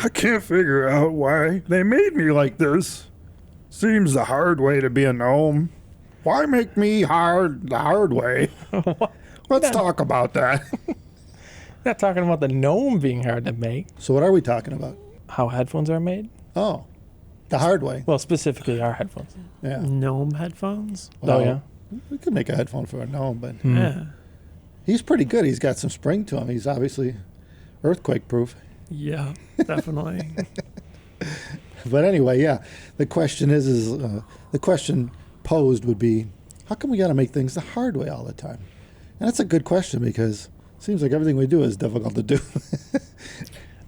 I can't figure out why they made me like this. Seems the hard way to be a gnome. Why make me the hard way? Let's talk about that. Not talking about the gnome being hard to make. So what are we talking about? How headphones are made? Oh, the hard way. Well, specifically our headphones. Yeah. Gnome headphones? Well, Oh, yeah? We could make a headphone for a gnome, but Yeah. he's pretty good. He's got some spring to him. He's obviously earthquake proof. Yeah, definitely. But anyway, yeah, the question the question posed would be, how come we got to make things the hard way all the time? And that's a good question because it seems like everything we do is difficult to do.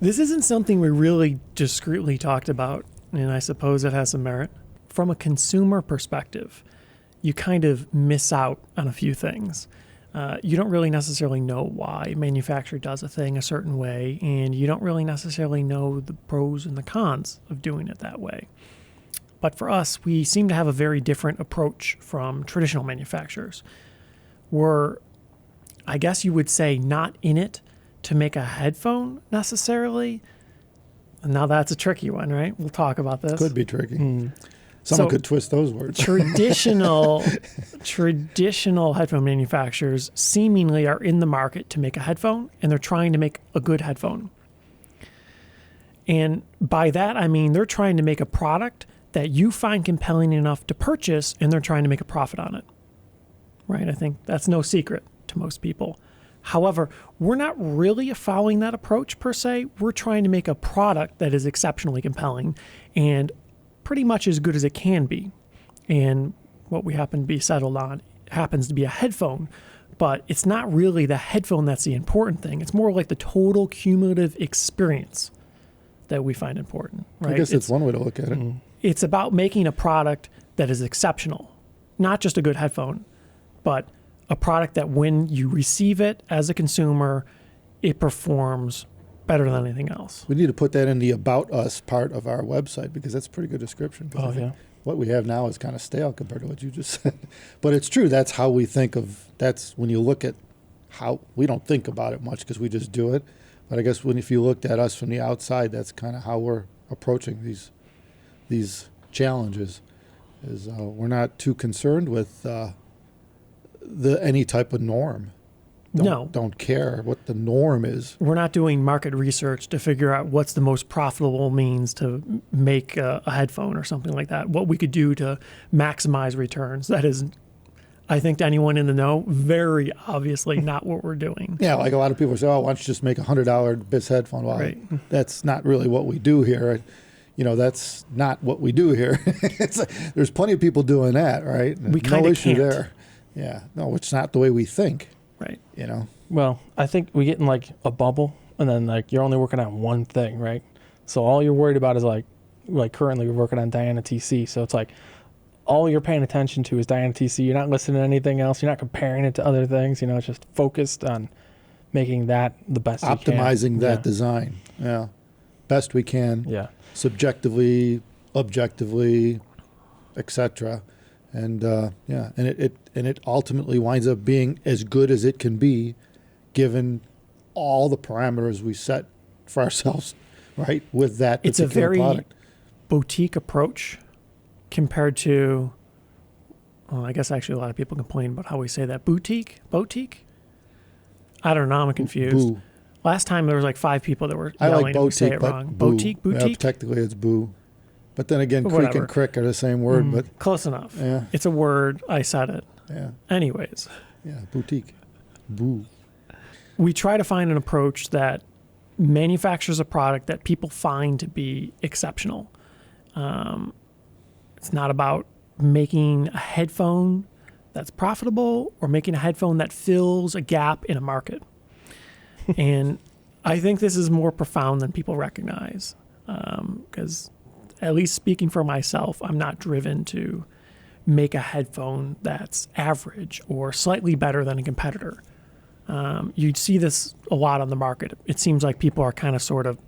This isn't something we really discreetly talked about, and I suppose it has some merit. From a consumer perspective, you kind of miss out on a few things. You don't really necessarily know why a manufacturer does a thing a certain way, and you don't really necessarily know the pros and the cons of doing it that way. But for us, we seem to have a very different approach from traditional manufacturers. We're, I guess you would say, not in it to make a headphone necessarily. Now that's a tricky one, right? We'll talk about this. Could be tricky. Someone So, could twist those words. Traditional headphone manufacturers seemingly are in the market to make a headphone, and they're trying to make a good headphone. And by that, I mean they're trying to make a product that you find compelling enough to purchase, and they're trying to make a profit on it. Right? I think that's no secret to most people. However, we're not really following that approach per se. We're trying to make a product that is exceptionally compelling and pretty much as good as it can be. And what we happen to be settled on happens to be a headphone, but it's not really the headphone that's the important thing. It's more like the total cumulative experience that we find important, right? I guess it's one way to look at it. It's about making a product that is exceptional, not just a good headphone, but a product that when you receive it as a consumer, it performs better than anything else. We need to put that in the About Us part of our website because that's a pretty good description. 'Cause I think what we have now is kind of stale compared to what you just said. But it's true. That's how we think of, that's when you look at how, we don't think about it much because we just do it. But I guess if you looked at us from the outside, that's kind of how we're approaching these challenges. Is we're not too concerned with any type of norm. Don't care what the norm is. We're not doing market research to figure out what's the most profitable means to make a headphone or something like that. What we could do to maximize returns. That is, I think to anyone in the know, very obviously not what we're doing. Yeah, like a lot of people say, oh, why don't you just make a $100 BIS headphone? Well, Right. That's not really what we do here. That's not what we do here. There's plenty of people doing that, right? We kind no of issue can't. there. Yeah, no, it's not the way we think. Right. Well, I think we get in like a bubble, and then like you're only working on one thing, right? So all you're worried about is like currently we're working on Diana TC. So it's like all you're paying attention to is Diana TC. You're not listening to anything else. You're not comparing it to other things. It's just focused on making that the best you can. Optimizing that design. Yeah, best we can. Yeah. Subjectively, objectively, etc. And and it ultimately winds up being as good as it can be, given all the parameters we set for ourselves, right? With that particular It's a very product. boutique approach compared to, I guess actually a lot of people complain about how we say that. Boutique? I don't know, I'm confused. Boo. Last time there was like 5 people that were I yelling like and we say boutique, it but wrong. boo. Boutique? Yeah, technically it's boo. But then again, creek Whatever. and crick are the same word, but Close enough. yeah, It's a word. I said it. yeah, Anyways, yeah, boutique. Boo. we try to find an approach that manufactures a product that people find to be exceptional. It's not about making a headphone that's profitable or making a headphone that fills a gap in a market. And I think this is more profound than people recognize, because at least speaking for myself, I'm not driven to make a headphone that's average or slightly better than a competitor. You'd see this a lot on the market. It seems like people are kind of sort of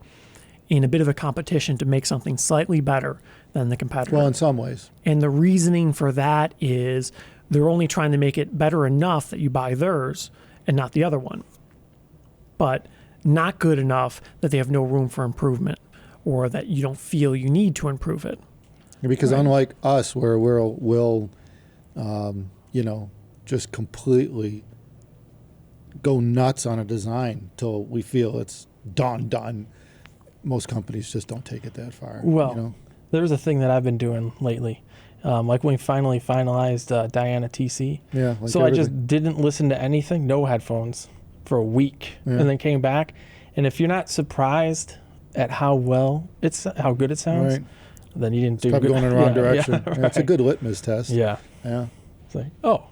in a bit of a competition to make something slightly better than the competitor. Well, in some ways. And the reasoning for that is they're only trying to make it better enough that you buy theirs and not the other one. But not good enough that they have no room for improvement, or that you don't feel you need to improve it. Because Right. unlike us, where we'll just completely go nuts on a design till we feel it's done. Most companies just don't take it that far. Well, there's a thing that I've been doing lately. Like when we finally finalized Diana TC. Yeah. Like So I just didn't listen to anything, no headphones, for a week, Yeah. and then came back. And if you're not surprised at how good it sounds, right. then you didn't do Probably good. going in the wrong Yeah, direction. Yeah, Yeah, it's a right. good litmus test. Yeah. Yeah. It's like, oh,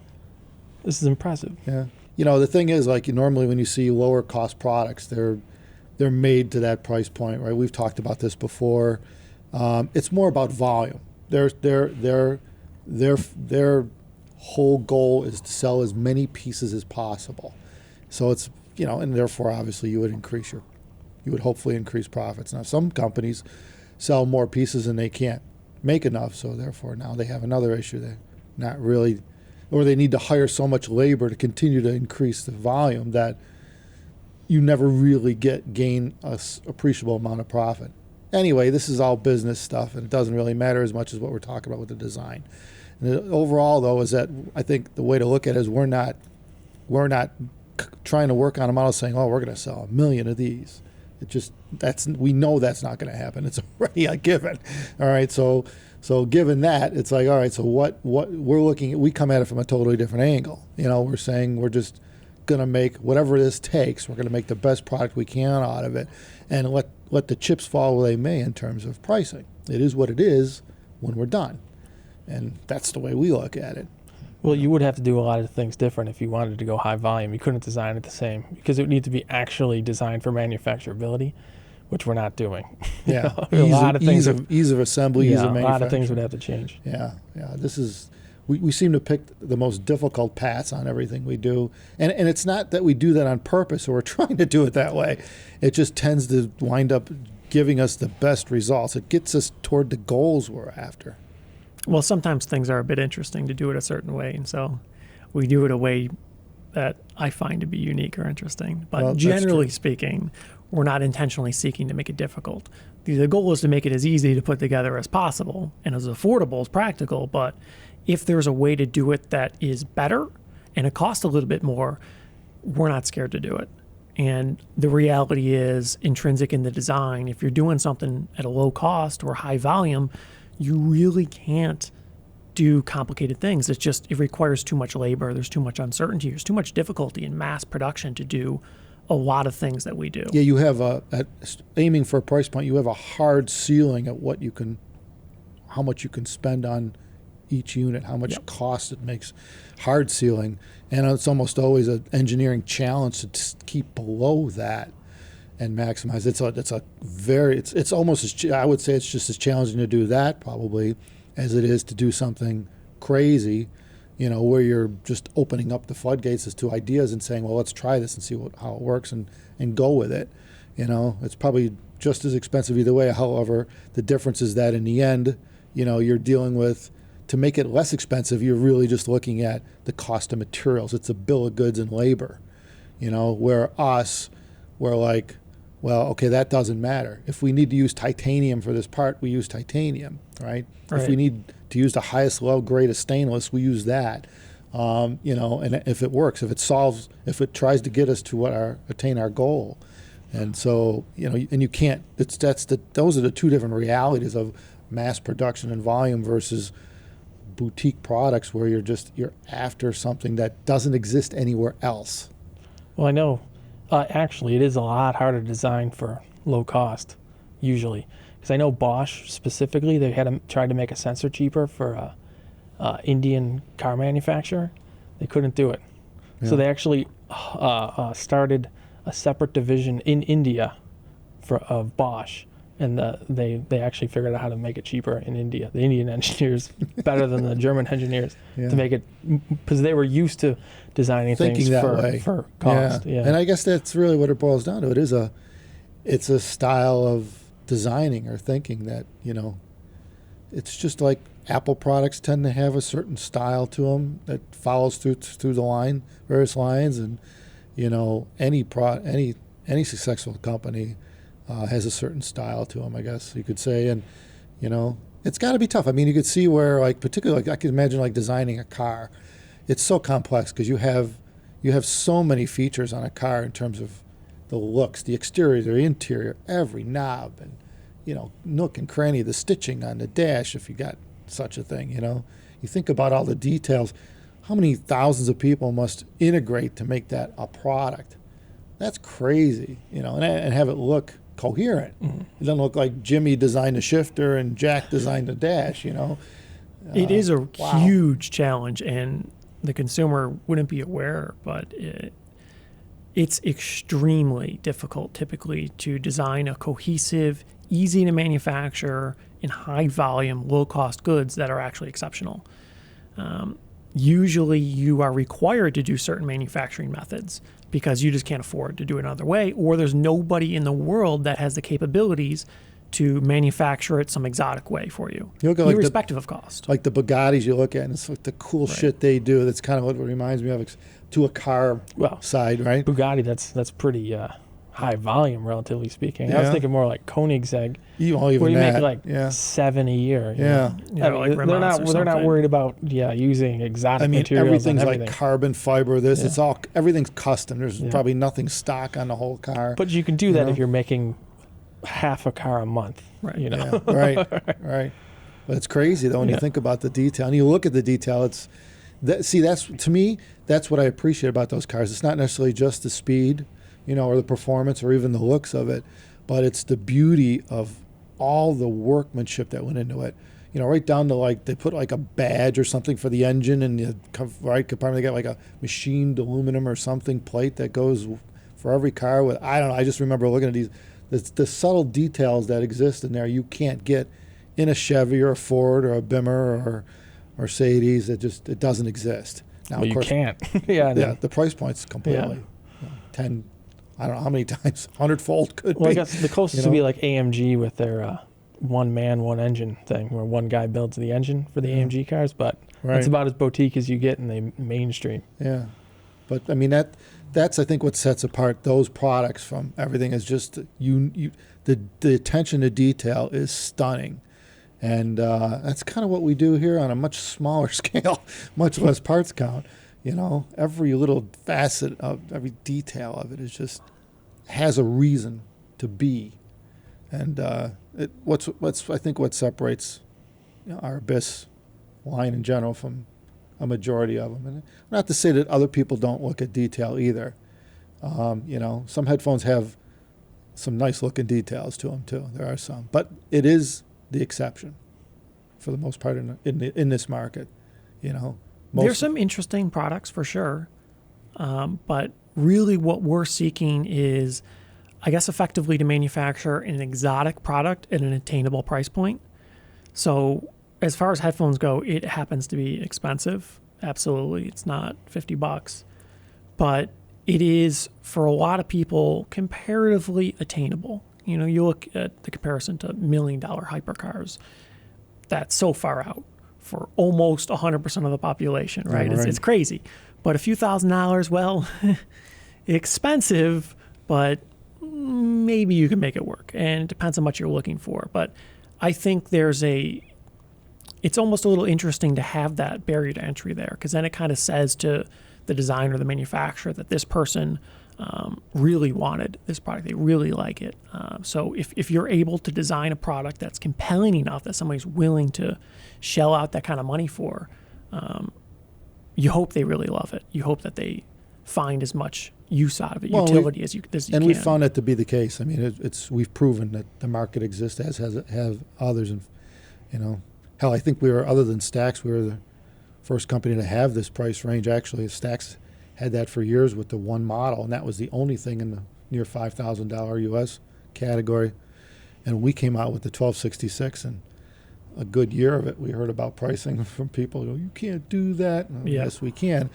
this is impressive. Yeah. The thing is, like, normally when you see lower cost products, they're made to that price point, right? We've talked about this before. It's more about volume. Their whole goal is to sell as many pieces as possible. So it's, and therefore obviously you would hopefully increase profits. Now some companies sell more pieces and they can't make enough, so therefore now they have another issue. They're not really, or they need to hire so much labor to continue to increase the volume that you never really gain a appreciable amount of profit. Anyway, this is all business stuff, and it doesn't really matter as much as what we're talking about with the design. And overall, though, is that I think the way to look at it is we're not trying to work on a model saying, oh, we're going to sell 1 million of these. We know that's not going to happen. It's already a given. All right, so given that, it's like, all right, so what we're looking at, we come at it from a totally different angle. We're saying we're just going to make whatever this takes. We're going to make the best product we can out of it, and let the chips fall where they may in terms of pricing. It is what it is when we're done, and that's the way we look at it. Well, you would have to do a lot of things different if you wanted to go high volume. You couldn't design it the same because it would need to be actually designed for manufacturability, which we're not doing. Yeah, A lot of things ease of assembly, ease of manufacturing. a lot of things would have to change. Yeah. This is we seem to pick the most difficult paths on everything we do, and it's not that we do that on purpose or we're trying to do it that way. It just tends to wind up giving us the best results. It gets us toward the goals we're after. Well, sometimes things are a bit interesting to do it a certain way, and so we do it a way that I find to be unique or interesting. But Well, generally speaking, we're not intentionally seeking to make it difficult. The goal is to make it as easy to put together as possible and as affordable as practical. But if there's a way to do it that is better and it costs a little bit more, we're not scared to do it. And the reality is intrinsic in the design. If you're doing something at a low cost or high volume, you really can't do complicated things. It requires too much labor. There's too much uncertainty. There's too much difficulty in mass production to do a lot of things that we do. Yeah, you have aiming for a price point. You have a hard ceiling at how much you can spend on each unit, how much cost it makes. Hard ceiling, and it's almost always an engineering challenge to keep below that and maximize. It's almost I would say it's just as challenging to do that probably as it is to do something crazy, where you're just opening up the floodgates as to ideas and saying, well, let's try this and see how it works and go with it. It's probably just as expensive either way. However, the difference is that in the end, you're dealing with, to make it less expensive, you're really just looking at the cost of materials. It's a bill of goods and labor, where we're like, well, okay, that doesn't matter. If we need to use titanium for this part, we use titanium, right? If we need to use the highest level grade of stainless, we use that. And if it works, if it tries to get us to attain our goal. And so, and you can't, those are the two different realities of mass production and volume versus boutique products where you're after something that doesn't exist anywhere else. Well, I know. Actually, it is a lot harder to design for low cost, usually. Because I know Bosch specifically, they tried to make a sensor cheaper for Indian car manufacturer. They couldn't do it. Yeah. So they actually started a separate division in India of Bosch. And they actually figured out how to make it cheaper in India. The Indian engineers better than the German engineers to make it, because they were used to designing Thinking things that for cost. Yeah. And I guess that's really what it boils down to. It's a style of designing or thinking that, it's just like Apple products tend to have a certain style to them that follows through the various lines, and any any successful company has a certain style to them, I guess you could say. And, you know, it's got to be tough. I mean, you could see where, like, particularly, like, I can imagine, like, designing a car. It's so complex because you have so many features on a car in terms of the looks, the exterior, the interior, every knob, and, you know, nook and cranny, the stitching on the dash, if you got such a thing, you know. You think about all the details. How many thousands of people must integrate to make that a product? That's crazy, you know, and have it look coherent. Mm-hmm. It doesn't look like Jimmy designed a shifter and Jack designed a dash, you know. It is a huge challenge, and the consumer wouldn't be aware, but it's extremely difficult typically to design a cohesive, easy to manufacture, in high volume, low cost goods that are actually exceptional. Usually you are required to do certain manufacturing methods because you just can't afford to do it another way, or there's nobody in the world that has the capabilities to manufacture it some exotic way for you, irrespective of cost. Like the Bugattis you look at, and it's like the cool shit they do. That's kind of what it reminds me of, to a car side, right? Bugatti, that's pretty high volume, relatively speaking. Yeah. I was thinking more like Koenigsegg, where you make like 7 a year. Yeah, like they're not worried about using exotic materials. Everything's like carbon fiber. It's everything's custom. There's probably nothing stock on the whole car. But you can do that if you're making half a car a month, right? You know, right. But it's crazy though when you think about the detail and you look at the detail. That's to me, that's what I appreciate about those cars. It's not necessarily just the speed, you know, or the performance or even the looks of it, but it's the beauty of all the workmanship that went into it. You know, right down to like they put like a badge or something for the engine and the right compartment. They got like a machined aluminum or something plate that goes for every car. With I don't know. I just remember looking at these. The subtle details that exist in there you can't get in a Chevy or a Ford or a Beamer or Mercedes. It doesn't exist. Now, well, of course, you can't. The price point's completely 10. I don't know how many times, 100-fold could be. Well, I guess the closest would be like AMG with their one man, one engine thing, where one guy builds the engine for the AMG cars, but that's about as boutique as you get in the mainstream. Yeah, but I mean that's I think what sets apart those products from everything is just the attention to detail is stunning, and that's kind of what we do here on a much smaller scale, much less parts count. You know, every little facet of every detail of it is just has a reason to be, and what's I think what separates our Abyss line in general from a majority of them. And not to say that other people don't look at detail either. You know, some headphones have some nice looking details to them too. There are some, but it is the exception for the most part in this market. You know, there's some interesting products for sure, but really what we're seeking is, I guess, effectively to manufacture an exotic product at an attainable price point. So as far as headphones go, it happens to be expensive. Absolutely. It's not $50, but it is for a lot of people comparatively attainable. You know, you look at the comparison to $1 million hypercars, that's so far out for almost 100% of the population, right? Yeah, right. It's crazy. But a few $1,000s, well, expensive, but maybe you can make it work. And it depends on what you're looking for. But I think it's almost a little interesting to have that barrier to entry there, because then it kind of says to the designer, the manufacturer, that this person really wanted this product. They really like it. So if you're able to design a product that's compelling enough that somebody's willing to shell out that kind of money for, you hope they really love it. You hope that they find as much use out of it, utility as you can. And we found that to be the case. I mean, we've proven that the market exists, as have others. And, you know, hell, I think we were, other than Stax, we were the first company to have this price range. Actually, Stax had that for years with the one model, and that was the only thing in the near $5,000 U.S. category. And we came out with the 1266, and a good year of it, we heard about pricing from people. You can't do that. And yes, we can.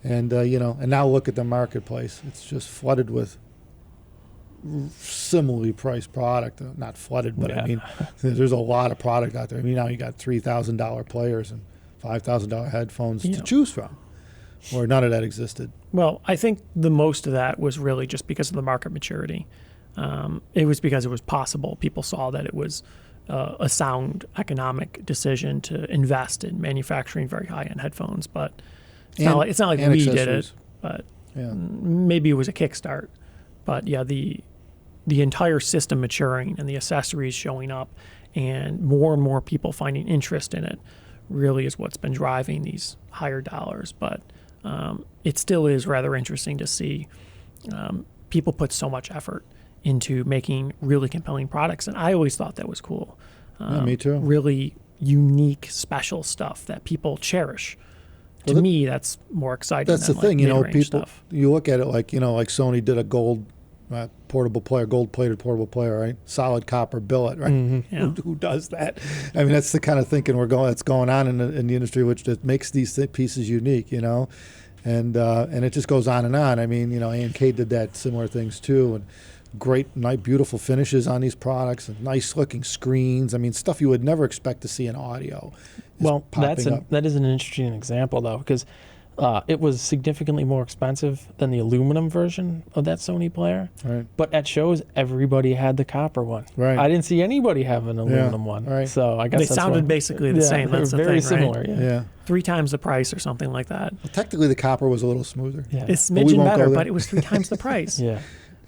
And you know, and now look at the marketplace. It's just flooded with similarly priced product. Not flooded, but I mean, there's a lot of product out there. I mean, now you got $3,000 players and $5,000 headphones to choose from. or none of that existed? Well, I think the most of that was really just because of the market maturity. It was because it was possible. People saw that it was a sound economic decision to invest in manufacturing very high-end headphones. But it's not like we did it, but maybe it was a kickstart. But yeah, the entire system maturing and the accessories showing up and more people finding interest in it really is what's been driving these higher dollars. But it still is rather interesting to see people put so much effort into making really compelling products. And I always thought that was cool. Me too. Really unique, special stuff that people cherish. To me, that's more exciting. That's than the thing, people, stuff. You look at it like Sony did a gold portable player, gold-plated portable player, right? Solid copper billet, right? Mm-hmm. Yeah. Who does that? I mean, that's the kind of thinking that's going on in the industry, which just makes these pieces unique, and it just goes on and on. I mean, A&K did that, similar things too, and great, nice, beautiful finishes on these products, and nice-looking screens. I mean, stuff you would never expect to see in audio. Well, that is an interesting example, though, because it was significantly more expensive than the aluminum version of that Sony player. Right. But at shows, everybody had the copper one. Right. I didn't see anybody have an aluminum one. Right. So I guess they sounded basically the same. That's the very thing, similar. right? Yeah. 3 times the price or something like that. Well, technically, the copper was a little smoother. Yeah. It's smidgen better, but it was 3 times the price. Yeah.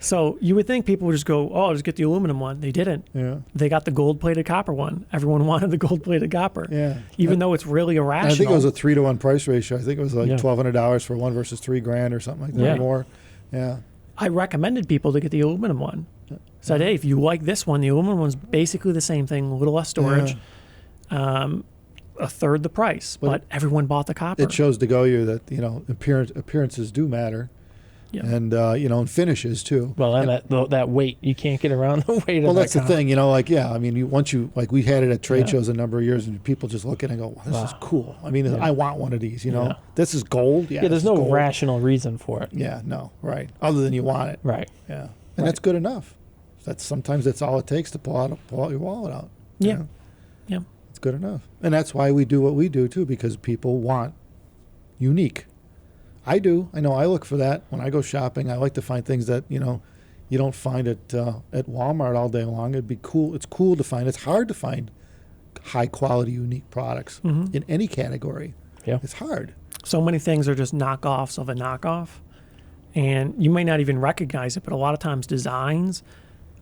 So you would think people would just go, oh, I'll just get the aluminum one. They didn't. Yeah. They got the gold-plated copper one. Everyone wanted the gold-plated copper. Yeah. Even though it's really irrational. I think it was a 3-to-1 price ratio. I think it was like $1,200 for one versus $3,000 or something like that. Yeah. More. Yeah. I recommended people to get the aluminum one. Said, hey, if you like this one, the aluminum one's basically the same thing, a little less storage, a third the price. But everyone bought the copper. It shows to go you that appearances do matter. Yeah. And and finishes too. Well, and that weight, you can't get around the weight. Well, of that's that the thing, I mean, we had it at trade shows a number of years, and people just look at it and go, wow, "This is cool." I mean, I want one of these. This is gold. Yeah. There's no rational reason for it. Yeah. No. Right. Other than you want it. Right. Yeah. And that's good enough. Sometimes that's all it takes to pull out your wallet out. Yeah. Yeah. It's good enough, and that's why we do what we do too, because people want unique. I do. I know I look for that when I go shopping. I like to find things that, you don't find at Walmart all day long. It'd be cool. It's cool to find. It's hard to find high quality, unique products in any category. Yeah. It's hard. So many things are just knockoffs of a knockoff. And you may not even recognize it, but a lot of times designs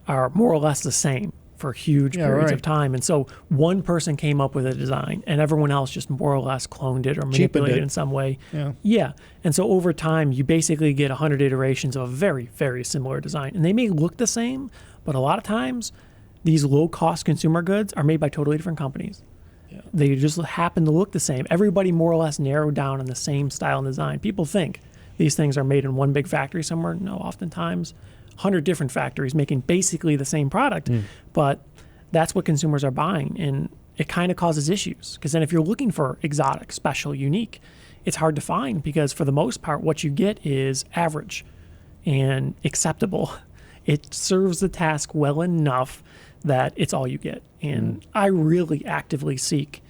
are more or less the same for huge periods of time. And so one person came up with a design and everyone else just more or less cloned it or manipulated it in some way. Yeah. And so over time, you basically get 100 iterations of a very, very similar design. And they may look the same, but a lot of times these low-cost consumer goods are made by totally different companies. Yeah. They just happen to look the same. Everybody more or less narrowed down on the same style and design. People think these things are made in one big factory somewhere. No, oftentimes 100 different factories making basically the same product, but that's what consumers are buying, and it kind of causes issues, because then if you're looking for exotic, special, unique, it's hard to find, because for the most part what you get is average and acceptable. It serves the task well enough that it's all you get, and I really actively seek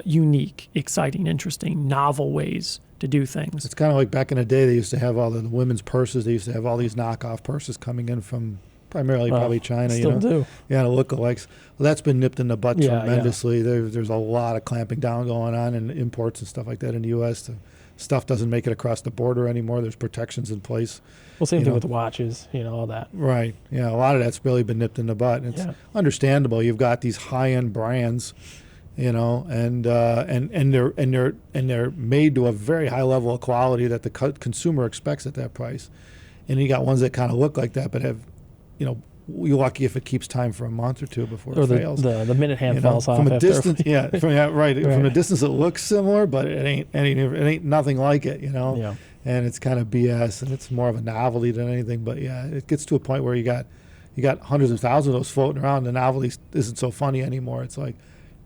unique, exciting, interesting, novel ways to do things. It's kind of like back in the day, they used to have all the women's purses. They used to have all these knockoff purses coming in from primarily probably China. Still do. Yeah, the lookalikes. Well, that's been nipped in the butt tremendously. There's a lot of clamping down going on in imports and stuff like that in the U.S. The stuff doesn't make it across the border anymore. There's protections in place. Well, same thing with watches, all that. Right. Yeah, a lot of that's really been nipped in the butt. And it's understandable. You've got these high-end brands, and they're made to a very high level of quality that the consumer expects at that price. And you got ones that kind of look like that, but have, you're lucky if it keeps time for a month or two before it fails. The minute hand falls off from a distance. right. From a distance, it looks similar, but it ain't nothing like it. Yeah. And it's kind of BS, and it's more of a novelty than anything. But yeah, it gets to a point where you got hundreds of thousands of those floating around. The novelty isn't so funny anymore. It's like,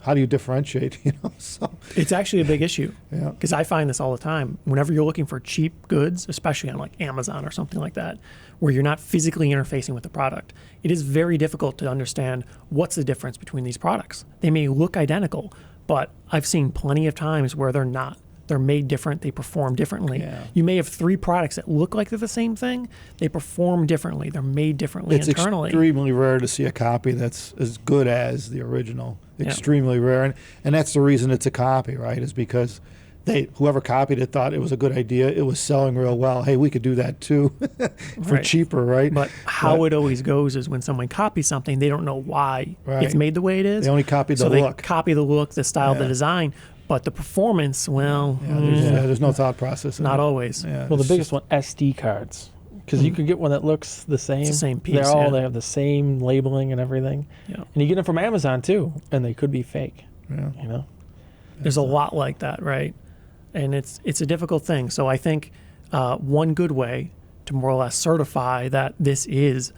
how do you differentiate? So it's actually a big issue. Yeah. Because I find this all the time. Whenever you're looking for cheap goods, especially on like Amazon or something like that, where you're not physically interfacing with the product, it is very difficult to understand what's the difference between these products. They may look identical, but I've seen plenty of times where they're not. They're made different. They perform differently. Yeah. You may have 3 products that look like they're the same thing. They perform differently. They're made differently It's internally. extremely rare to see a copy that's as good as the original. Extremely rare. And that's the reason it's a copy, right? Is because whoever copied it thought it was a good idea. It was selling real well. Hey, we could do that too for cheaper, right? But how it always goes is when someone copies something, they don't know why it's made the way it is. They only copied the look. They copy the look, the style, the design. But the performance, well, there's no thought process. Not always. Yeah, well, the biggest one, SD cards. Because you could get one that looks the same. It's the same piece. They have the same labeling and everything. Yeah. And you get them from Amazon too, and they could be fake. Yeah. You know? There's a lot like that, right? And it's a difficult thing. So I think one good way to more or less certify that this is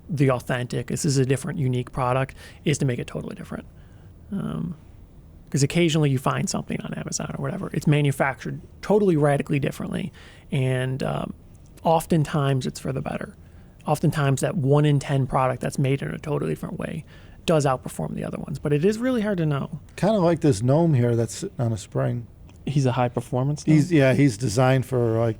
the authentic, this is a different, unique product, is to make it totally different. Because occasionally you find something on Amazon or whatever. It's manufactured totally radically differently. And oftentimes it's for the better. Oftentimes that 1 in 10 product that's made in a totally different way does outperform the other ones. But it is really hard to know. Kind of like this gnome here that's sitting on a spring. He's a high performance. He's designed for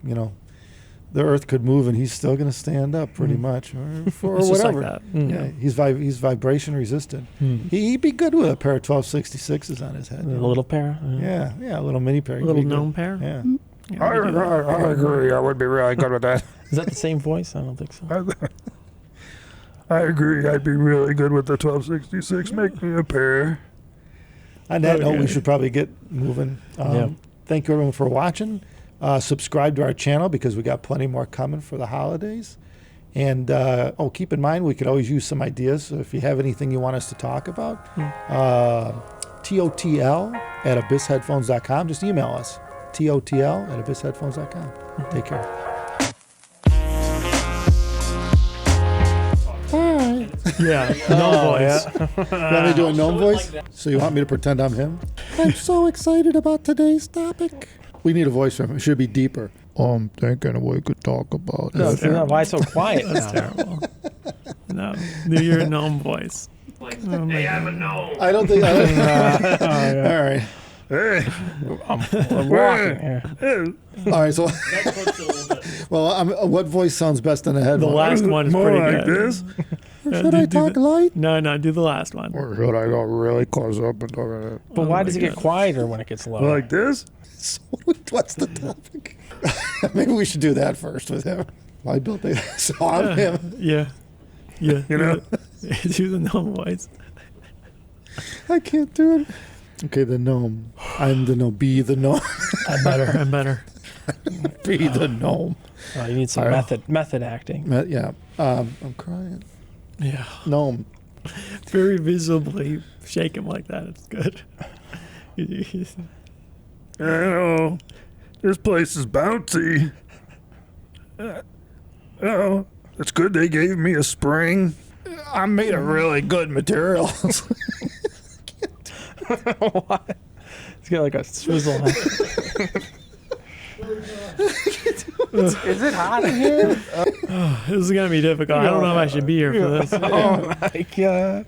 the earth could move and he's still going to stand up pretty much or It's whatever. just like that. Yeah, he's vibration resistant. He'd be good with a pair of 1266s on his head. A little pair. Yeah, a little mini pair. A little gnome pair. Yeah. I agree. I would be really good with that. Is that the same voice? I don't think so. I agree. I'd be really good with the 1266. Make me a pair. On that note, we should probably get moving. Thank you everyone for watching. Subscribe to our channel because we got plenty more coming for the holidays. And keep in mind we could always use some ideas. So if you have anything you want us to talk about, totl@abyssheadphones.com. Just email us, totl@abyssheadphones.com. Take care. Yeah, gnome voice. You want me to do a gnome voice? So you want me to pretend I'm him? I'm so excited about today's topic. We need a voice from him. It should be deeper. I'm thinking we could talk about No, it. why so quiet? That's terrible. No, do your gnome voice. Hey, I'm a gnome. I don't think. All right. Hey. I'm walking here. All right. So, what voice sounds best in the head? The last one is More pretty like good. this. Should I talk light? No, do the last one. Or should I go really close up and talk about it? But why does it get quieter when it gets lower? Like this? So what's the topic? Maybe we should do that first with him. Why built they? So I'm him. Yeah. You know? Do the gnome voice. I can't do it. Okay, the gnome. I'm the gnome. Be the gnome. I'm better. Be the gnome. Oh, you need some method acting. Yeah. I'm crying. Yeah. Gnome. Very visibly shake him like that. It's good. I know. This place is bouncy. Oh, it's good they gave me a spring. I'm made of really good materials. What? It's got like a swizzle. Is it hot in here? This is going to be difficult. I don't know if I should be here for this. Oh my god.